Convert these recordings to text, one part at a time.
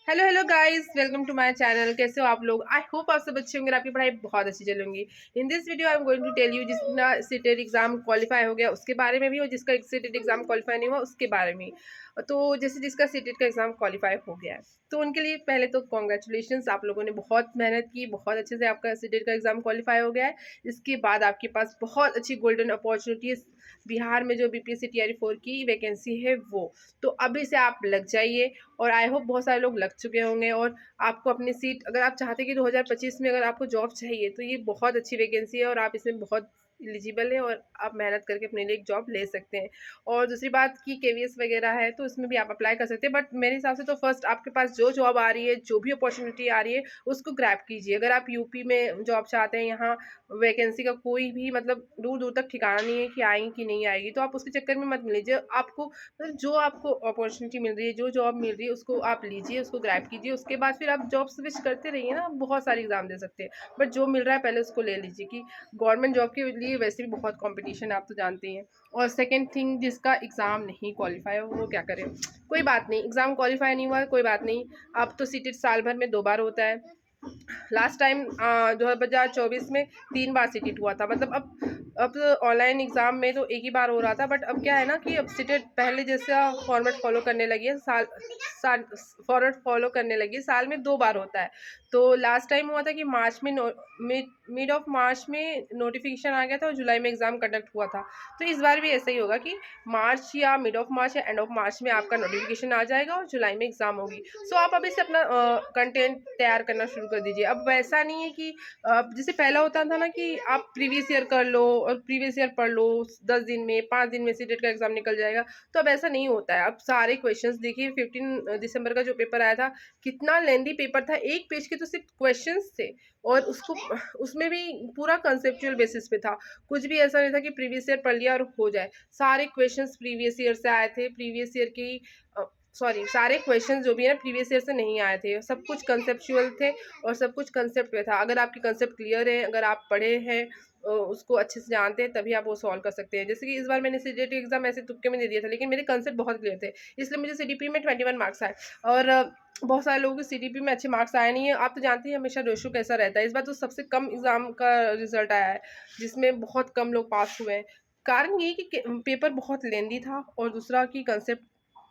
Hello hello guys, welcome to my channel. कैसे हो आप लोग? आई होप आप सब अच्छे होंगे, आपकी पढ़ाई बहुत अच्छी चलेंगी। In this video I am going to tell you जिसका सीटेट एग्जाम क्वालिफाई हो गया उसके बारे में भी, और जिसका सीटेट एग्जाम क्वालिफाई नहीं हुआ उसके बारे में। तो जैसे जिसका सीटेट का एग्जाम क्वालिफाई हो गया है तो उनके लिए पहले तो कॉन्ग्रेचुलेशंस, आप लोगों ने बहुत मेहनत की, बहुत अच्छे से आपका सीटेट का एग्जाम क्वालिफाई हो गया है। इसके बाद आपके पास बहुत अच्छी गोल्डन अपॉर्चुनिटीज बिहार में जो बीपीएससी टीआरई 4 की वैकेंसी है वो, तो अभी से आप लग जाइए। और आई होप बहुत सारे लोग लग चुके होंगे, और आपको अपनी सीट, अगर आप चाहते हैं कि 2025 में अगर आपको जॉब चाहिए तो ये बहुत अच्छी वैकेंसी है और आप इसमें बहुत एलिजिबल है और आप मेहनत करके अपने लिए एक जॉब ले सकते हैं। और दूसरी बात की केवीएस वगैरह है तो इसमें भी आप अप्लाई कर सकते हैं, बट मेरे हिसाब से तो फर्स्ट आपके पास जो जॉब आ रही है, जो भी अपॉर्चुनिटी आ रही है उसको ग्रैब कीजिए। अगर आप यूपी में जॉब चाहते हैं, यहाँ वैकेंसी का कोई भी मतलब दूर दूर तक ठिकाना नहीं है कि आएगी कि नहीं आएगी, तो आप उसके चक्कर में मत लीजिए। आपको मतलब जो आपको अपॉर्चुनिटी मिल रही है, जो जॉब मिल रही है उसको आप लीजिए, उसको ग्रैब कीजिए। उसके बाद फिर आप जॉब स्विच करते रहिए ना, बहुत सारे एग्जाम दे सकते हैं, बट जो मिल रहा है पहले उसको ले लीजिए कि गवर्नमेंट जॉब के लिए वैसे भी बहुत कंपटीशन है, आप तो जानते हैं। और सेकेंड थिंग, जिसका एग्ज़ाम नहीं क्वालिफाई हो वो क्या करे? कोई बात नहीं, एग्ज़ाम क्वालिफाई नहीं हुआ कोई बात नहीं। अब तो सीटेट साल भर में 2 बार होता है। लास्ट टाइम 2024 में 3 बार सीटेट हुआ था। मतलब अब ऑनलाइन एग्ज़ाम में तो एक ही बार हो रहा था, बट अब क्या है ना कि अब सीटेट पहले जैसा फॉर्मेट फॉलो करने लगी है। साल फॉर्मेट फॉलो करने लगी, साल में 2 बार होता है। तो लास्ट टाइम हुआ था कि मार्च में मिड ऑफ मार्च में नोटिफिकेशन आ गया था और जुलाई में एग्ज़ाम कंडक्ट हुआ था। तो इस बार भी ऐसा ही होगा कि मार्च या मिड ऑफ मार्च या एंड ऑफ मार्च में आपका नोटिफिकेशन आ जाएगा और जुलाई में एग्ज़ाम होगी। सो आप अभी से अपना कंटेंट तैयार करना शुरू कर दीजिए। अब वैसा नहीं है कि जैसे पहला होता था ना कि आप प्रीवियस ईयर कर लो और प्रीवियस ईयर पढ़ लो, 10 दिन में 5 दिन में सीटेट का एग्ज़ाम निकल जाएगा। तो अब ऐसा नहीं होता है। अब सारे क्वेश्चंस देखिए, 15 दिसंबर का जो पेपर आया था कितना लेंदी पेपर था, एक पेज के तो सिर्फ क्वेश्चंस थे, और उसको उसमें भी पूरा कंसेप्चुअल बेसिस पे था। कुछ भी ऐसा नहीं था कि प्रीवियस ईयर पढ़ लिया और हो जाए। सारे क्वेश्चंस प्रीवियस ईयर से आए थे, प्रीवियस ईयर की सॉरी सारे क्वेश्चंस जो भी है ना प्रीवियस ईयर से नहीं आए थे। सब कुछ कंसेप्चुअल थे और सब कुछ कंसेप्ट पे था। अगर आपके कंसेप्ट क्लियर है, अगर आप पढ़े हैं, उसको अच्छे से जानते हैं, तभी आप वो सॉल्व कर सकते हैं। जैसे कि इस बार मैंने सीटेट एग्जाम ऐसे तुक्के में दे दिया था, लेकिन मेरे कंसेप्ट बहुत क्लियर थे, इसलिए मुझे सीडीपी में 21 मार्क्स आए। और बहुत सारे लोगों के सीडीपी में अच्छे मार्क्स आए नहीं है। आप तो जानते हैं हमेशा रेशो कैसा रहता है। इस बार तो सबसे कम एग्जाम का रिजल्ट आया है, जिसमें बहुत कम लोग पास हुए हैं। कारण ये कि पेपर बहुत लेंदी था, और दूसरा कि कंसेप्ट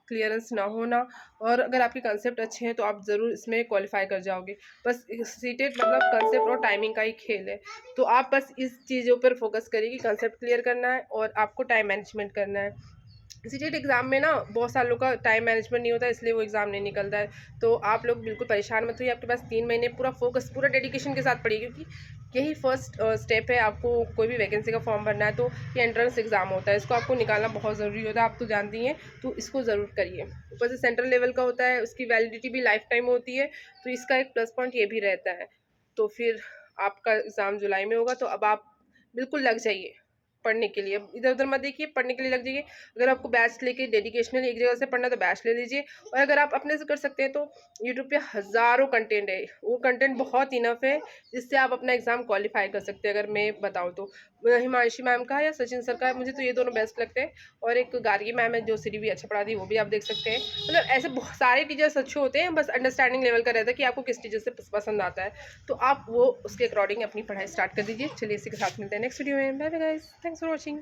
क्लियरेंस ना होना। और अगर आपके कंसेप्ट अच्छे हैं तो आप ज़रूर इसमें क्वालिफाई कर जाओगे। बस सीटेट मतलब कंसेप्ट और टाइमिंग का ही खेल है। तो आप बस इस चीज़ों पर फोकस करिए कि कंसेप्ट क्लियर करना है और आपको टाइम मैनेजमेंट करना है। सीटेट एग्ज़ाम में ना बहुत सारे लोग का टाइम मैनेजमेंट नहीं होता, इसलिए वो एग्ज़ाम नहीं निकलता है। तो आप लोग बिल्कुल परेशान मत होइए, आपके पास 3 महीने पूरा फोकस, पूरा डेडिकेशन के साथ पढ़िए, क्योंकि यही फर्स्ट स्टेप है। आपको कोई भी वैकेंसी का फॉर्म भरना है तो ये एंट्रेंस एग्ज़ाम होता है, इसको आपको निकालना बहुत ज़रूरी होता है, आप तो जानती हैं। तो इसको ज़रूर करिए। ऊपर से सेंट्रल लेवल का होता है, उसकी वैलिडिटी भी लाइफ टाइम होती है, तो इसका एक प्लस पॉइंट ये भी रहता है। तो फिर आपका एग्ज़ाम जुलाई में होगा, तो अब आप बिल्कुल लग जाइए पढ़ने के लिए। अब इधर उधर मत देखिए, पढ़ने के लिए लग जाइए। अगर आपको बैच लेके डेडिकेशनली एक जगह से पढ़ना है तो बैच ले लीजिए, और अगर आप अपने से कर सकते हैं तो यूट्यूब पे हज़ारों कंटेंट है, वो कंटेंट बहुत इनफ है जिससे आप अपना एग्ज़ाम क्वालिफाई कर सकते हैं। अगर मैं बताऊँ तो हिमांशी मैम का या सचिन सर का है, मुझे तो ये दोनों बेस्ट लगते हैं। और एक गार्गी मैम है जो सीडी भी अच्छा पढ़ाती है, वो भी आप देख सकते हैं। मतलब ऐसे बहुत सारे टीचर्स अच्छे होते हैं, बस अंडरस्टैंडिंग लेवल का रहता है कि आपको किस टीचर से पसंद आता है। तो आप वो उसके अकॉर्डिंग अपनी पढ़ाई स्टार्ट कर दीजिए। चलिए इसी के साथ मिलते हैं नेक्स्ट वीडियो में। Bye bye guys, thanks for watching.